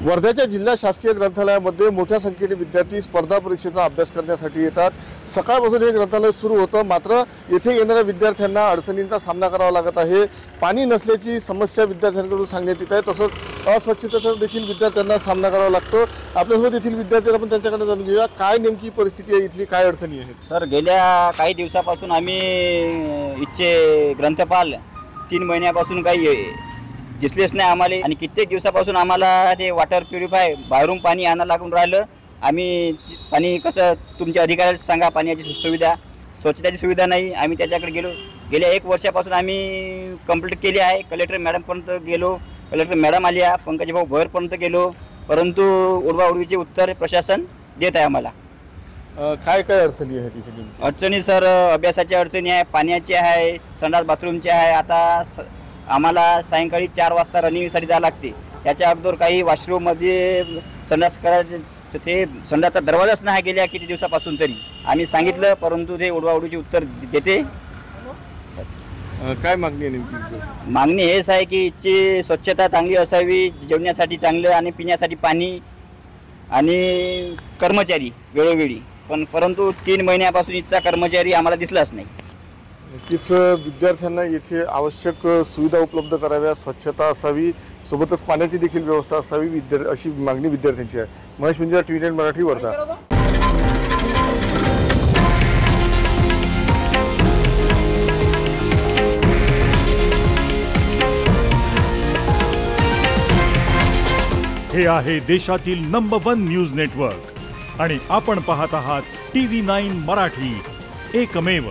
वर्ध्याच्या जिल्हा शासकीय ग्रंथालयामध्ये मोठ्या संख्येने विद्यार्थी स्पर्धा परीक्षेचा अभ्यास करण्यासाठी येतात। सकाळपासून हे ग्रंथालय सुरू होतं, मात्र येथे येणाऱ्या विद्यार्थ्यांना अडचणींचा सामना करावा लागत आहे। पाणी नसल्याची समस्या विद्यार्थ्यांकडून सांगण्यात येत आहे, तसंच अस्वच्छतेचा देखील विद्यार्थ्यांना सामना करावा लागतो। आपल्यासोबत येथील विद्यार्थी आपण त्यांच्याकडे जाणून घेऊया काय नेमकी परिस्थिती आहे, इथली काय अडचणी आहेत। सर, गेल्या काही दिवसापासून आम्ही इथचे ग्रंथपाल 3 महिन्यापासून काही दिसलेच नाही आम्हाला, आणि कित्येक दिवसापासून आम्हाला ते वॉटर प्युरिफाय बाहेरून पाणी आणायला लागून राहिलं। आम्ही पाणी कसं तुमच्या अधिकाऱ्याला सांगा, पाण्याची सुविधा, स्वच्छतेची सुविधा नाही। आम्ही त्याच्याकडे गेलो, गेल्या 1 वर्षापासून आम्ही कंप्लीट केली आहे। कलेक्टर मॅडमपर्यंत गेलो, कलेक्टर मॅडम आल्या, पंकज भाऊ भोरपर्यंत गेलो, परंतु उडवाउडवीचे उत्तर प्रशासन देत आहे आम्हाला। काय काय अडचणी आहेत तिथे? अडचणी सर, अभ्यासाची अडचणी आहे, पाण्याची आहे, संडास बाथरूमची आहे। आता आम्हाला सायंकाळी 4 वाजता रनिंगसाठी जावं लागते। त्याच्या अगोदर काही वॉशरूममध्ये संडास करायचे, ते संडासचा दरवाजाच नाही गेल्या किती दिवसापासून तरी आम्ही सांगितलं, परंतु ते उडवाउडीचे उत्तर देते। काय मागणी आहे नेमकी? मागणी हेच आहे की इथची स्वच्छता चांगली असावी, जेवण्यासाठी चांगलं आणि पिण्यासाठी पाणी आणि कर्मचारी वेळोवेळी, परंतु 3 महिन्यापासून इथचा कर्मचारी आम्हाला दिसलाच नाही। नक्कीच विद्यार्थ्यांना येथे आवश्यक सुविधा उपलब्ध कराव्या, स्वच्छता असावी, सोबतच पाण्याची देखील व्यवस्था असावी अशी मागणी विद्यार्थ्यांची आहे। महेश मिंजर, TV9 मराठी, वर्धा। हे आहे देशातील नंबर 1 न्यूज नेटवर्क आणि आपण पाहत आहात TV9 मराठी, एकमेव।